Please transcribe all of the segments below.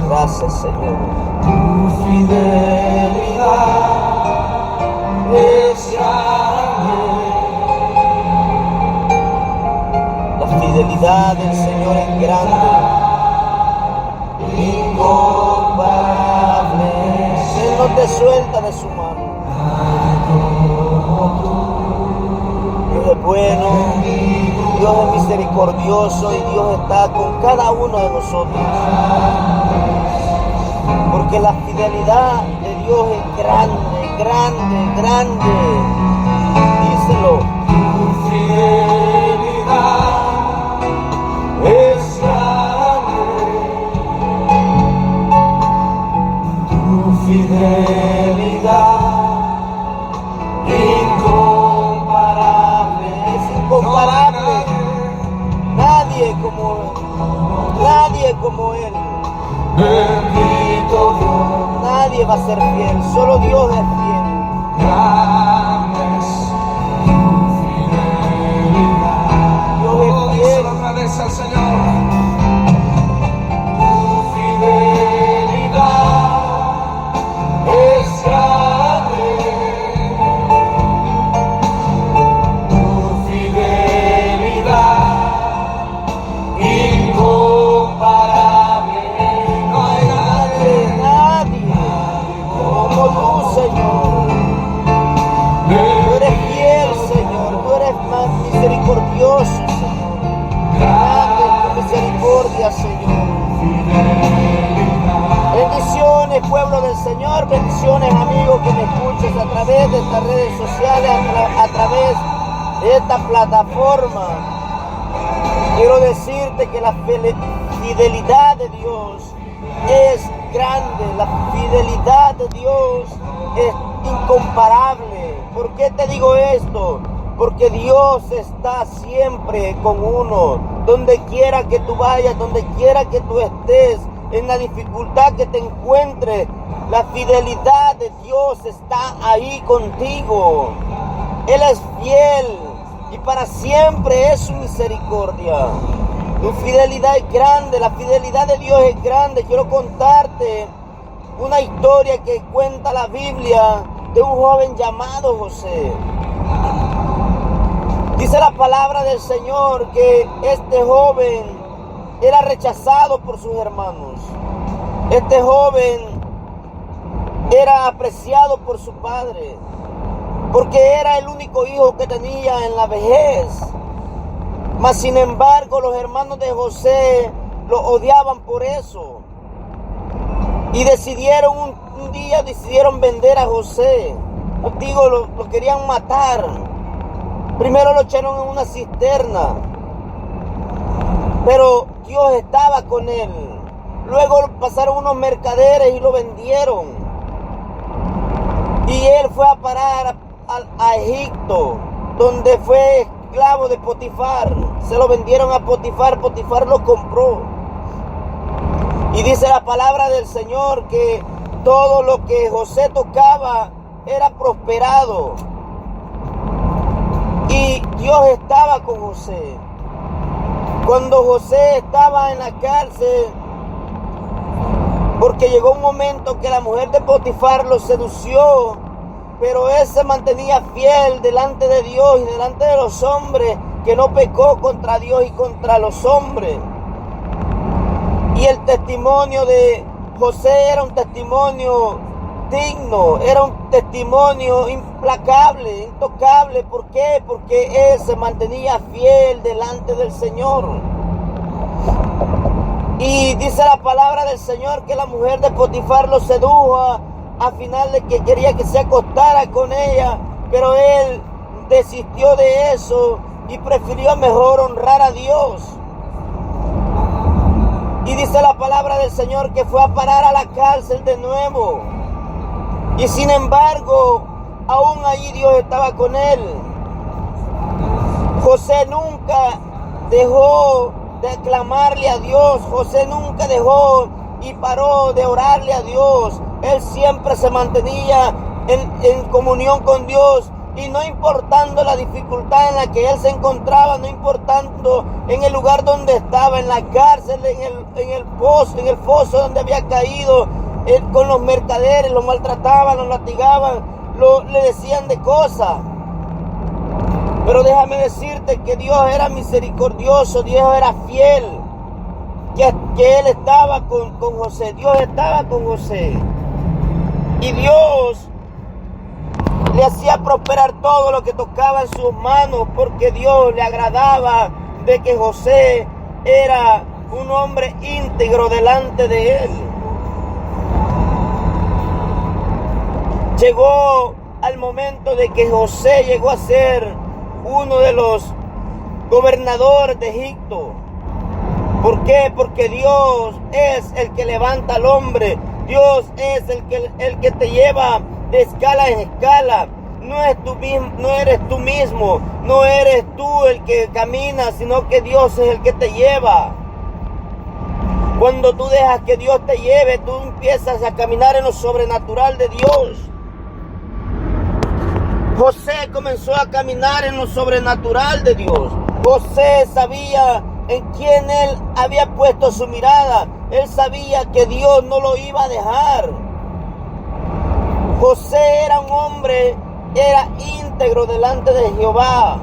Gracias, Señor. Tu fidelidad es grande. La fidelidad del Señor es grande, Incomparable. Él no te suelta de su mano. Dios es bueno, Dios es misericordioso y Dios está con cada uno de nosotros. Porque la fidelidad de Dios es grande, grande, grande. Díselo. Tu fidelidad es grande. Tu fidelidad incomparable. Es incomparable. Nadie como Él. Nadie como Él. Bendito Dios. Nadie va a ser fiel. Solo Dios es fiel. Grande es tu fidelidad. Dios es fiel. Solo agradece al Señor. Tu fidelidad es grande. Tu fidelidad incomparable. No hay Nadie como tú, Señor. Tú eres fiel, Señor. Tú eres más misericordioso, Señor. Grande es tu misericordia, Señor. Bendiciones, pueblo del Señor. Bendiciones, amigos que me escuches a través de estas redes sociales, a través de esta plataforma. Quiero decirte que la fidelidad de Dios es grande. La fidelidad de Dios es incomparable. ¿Por qué te digo esto? Porque Dios está siempre con uno. Donde quiera que tú vayas, donde quiera que tú estés, en la dificultad que te encuentres, la fidelidad de Dios está ahí contigo. Él es fiel y para siempre es su misericordia. Tu fidelidad es grande, la fidelidad de Dios es grande. Quiero contarte una historia que cuenta la Biblia de un joven llamado José. Dice la palabra del Señor que este joven era rechazado por sus hermanos. Este joven era apreciado por su padre, porque era el único hijo que tenía en la vejez. Mas sin embargo, los hermanos de José lo odiaban por eso. Y decidieron un día vender a José. Digo, lo querían matar. Primero lo echaron en una cisterna, pero Dios estaba con él. Luego pasaron unos mercaderes y lo vendieron. Y él fue a parar a Egipto, donde fue esclavo de Potifar. Se lo vendieron a Potifar, Potifar lo compró. Y dice la palabra del Señor que todo lo que José tocaba era prosperado. Y Dios estaba con José. Cuando José estaba en la cárcel, porque llegó un momento que la mujer de Potifar lo sedució, pero él se mantenía fiel delante de Dios y delante de los hombres, que no pecó contra Dios y contra los hombres. Y el testimonio de José era un testimonio digno, era un testimonio implacable, intocable. ¿Por qué? Porque él se mantenía fiel delante del Señor. Y dice la palabra del Señor que la mujer de Potifar lo sedujo a final de que quería que se acostara con ella, pero él desistió de eso y prefirió mejor honrar a Dios. Y dice la palabra del Señor que fue a parar a la cárcel de nuevo. Y sin embargo, aún allí Dios estaba con él. José nunca dejó de clamarle a Dios. José nunca dejó y paró de orarle a Dios. Él siempre se mantenía en comunión con Dios Y no importando la dificultad en la que él se encontraba, no importando en el lugar donde estaba, en la cárcel, en el foso donde había caído, con los mercaderes, lo maltrataban, lo latigaban, le decían de cosas. Pero déjame decirte que Dios era misericordioso, Dios era fiel, que Él estaba con José, Dios estaba con José. Y Dios le hacía prosperar todo lo que tocaba en sus manos, porque Dios le agradaba de que José era un hombre íntegro delante de Él. Llegó al momento de que José llegó a ser uno de los gobernadores de Egipto. ¿Por qué? Porque Dios es el que levanta al hombre. Dios es el que te lleva de escala en escala. No eres tú mismo, no eres tú el que camina, sino que Dios es el que te lleva. Cuando tú dejas que Dios te lleve, tú empiezas a caminar en lo sobrenatural de Dios. José comenzó a caminar en lo sobrenatural de Dios. José sabía en quién él había puesto su mirada. Él sabía que Dios no lo iba a dejar. José era un hombre, era íntegro delante de Jehová.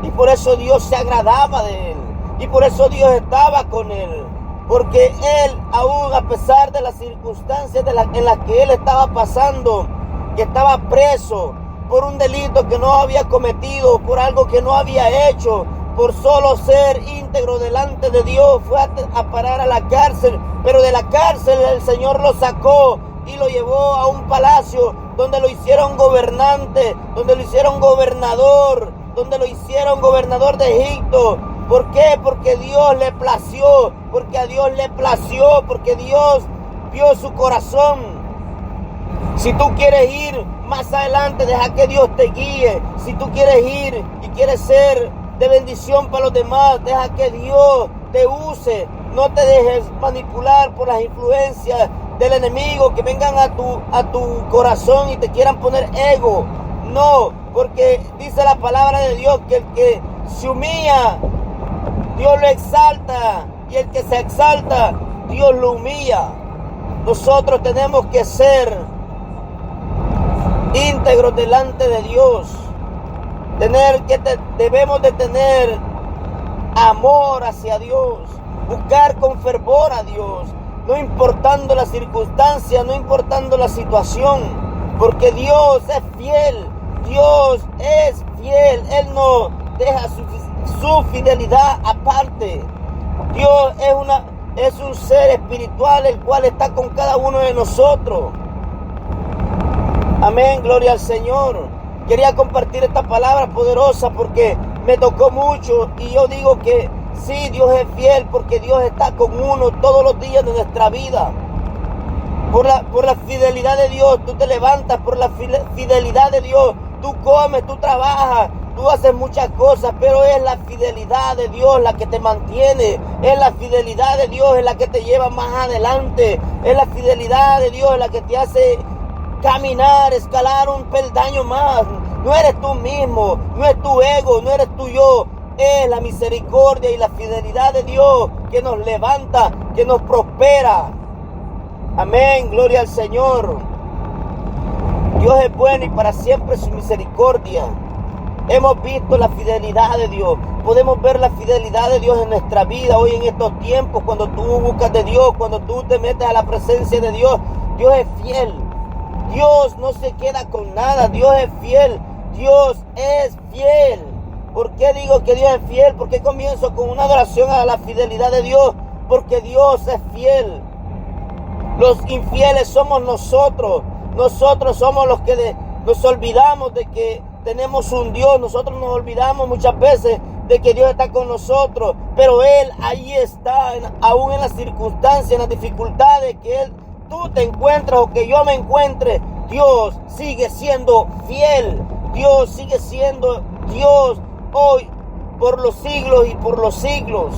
Y por eso Dios se agradaba de él. Y por eso Dios estaba con él. Porque él, aún a pesar de las circunstancias en las que él estaba pasando, que estaba preso por un delito que no había cometido, por algo que no había hecho, por solo ser íntegro delante de Dios, fue a parar a la cárcel. Pero de la cárcel el Señor lo sacó y lo llevó a un palacio donde lo hicieron gobernante, donde lo hicieron gobernador, donde lo hicieron gobernador de Egipto. ¿Por qué? Porque Dios le plació, porque a Dios le plació, porque Dios vio su corazón. Si tú quieres ir más adelante, deja que Dios te guíe. Si tú quieres ir y quieres ser de bendición para los demás, deja que Dios te use. No te dejes manipular por las influencias del enemigo que vengan a tu corazón y te quieran poner ego. No, porque dice la palabra de Dios que el que se humilla, Dios lo exalta, y el que se exalta, Dios lo humilla. Nosotros tenemos que ser íntegros delante de Dios. Debemos de tener amor hacia Dios, buscar con fervor a Dios, no importando la circunstancia, no importando la situación, porque Dios es fiel. Dios es fiel. Él no deja su fidelidad aparte. Dios es un ser espiritual, el cual está con cada uno de nosotros. Amén, gloria al Señor. Quería compartir esta palabra poderosa porque me tocó mucho, y yo digo que sí, Dios es fiel, porque Dios está con uno todos los días de nuestra vida. Por la fidelidad de Dios, tú te levantas. Por la fidelidad de Dios, tú comes, tú trabajas, tú haces muchas cosas, pero es la fidelidad de Dios la que te mantiene. Es la fidelidad de Dios la que te lleva más adelante. Es la fidelidad de Dios la que te hace caminar, escalar un peldaño más. No eres tú mismo, no es tu ego, no eres tú yo. Es la misericordia y la fidelidad de Dios que nos levanta, que nos prospera. Amén, gloria al Señor. Dios es bueno y para siempre su misericordia. Hemos visto la fidelidad de Dios. Podemos ver la fidelidad de Dios en nuestra vida hoy en estos tiempos. Cuando tú buscas de Dios, cuando tú te metes a la presencia de Dios, Dios es fiel. Dios no se queda con nada. Dios es fiel. Dios es fiel. ¿Por qué digo que Dios es fiel? ¿Por qué comienzo con una adoración a la fidelidad de Dios? Porque Dios es fiel. Los infieles somos nosotros. Nosotros somos los que nos olvidamos de que tenemos un Dios. Nosotros nos olvidamos muchas veces de que Dios está con nosotros. Pero Él ahí está, aún en las circunstancias, en las dificultades que tú te encuentras o que yo me encuentre. Dios sigue siendo fiel. Dios sigue siendo Dios hoy, por los siglos y por los siglos.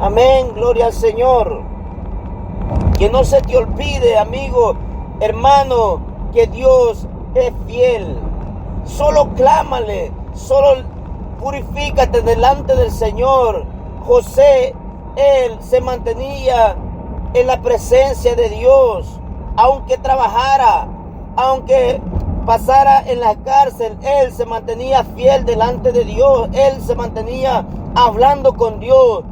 Amén, gloria al Señor. Que no se te olvide, amigo, hermano, que Dios es fiel. Solo clámale, solo purifícate delante del Señor. José, él se mantenía en la presencia de Dios, aunque trabajara, aunque pasara en la cárcel, él se mantenía fiel delante de Dios, él se mantenía hablando con Dios,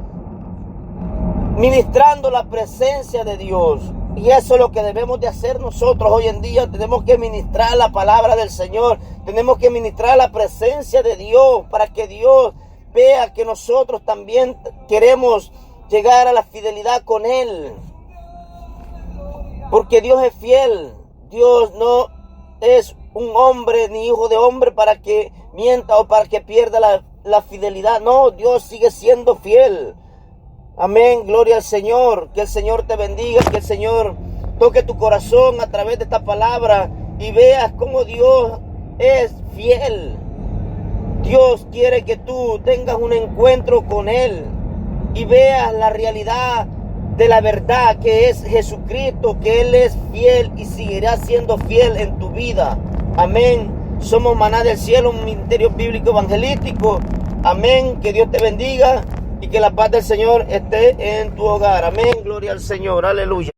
ministrando la presencia de Dios. Y eso es lo que debemos de hacer nosotros hoy en día. Tenemos que ministrar la palabra del Señor, tenemos que ministrar la presencia de Dios, para que Dios vea que nosotros también queremos llegar a la fidelidad con Él. Porque Dios es fiel. Dios no es un hombre ni hijo de hombre para que mienta o para que pierda la fidelidad. No, Dios sigue siendo fiel. Amén, gloria al Señor. Que el Señor te bendiga, que el Señor toque tu corazón a través de esta palabra y veas cómo Dios es fiel. Dios quiere que tú tengas un encuentro con Él y veas la realidad de la verdad que es Jesucristo, que Él es fiel y seguirá siendo fiel en tu vida. Amén. Somos Maná del Cielo, un ministerio bíblico evangelístico. Amén. Que Dios te bendiga y que la paz del Señor esté en tu hogar. Amén. Gloria al Señor. Aleluya.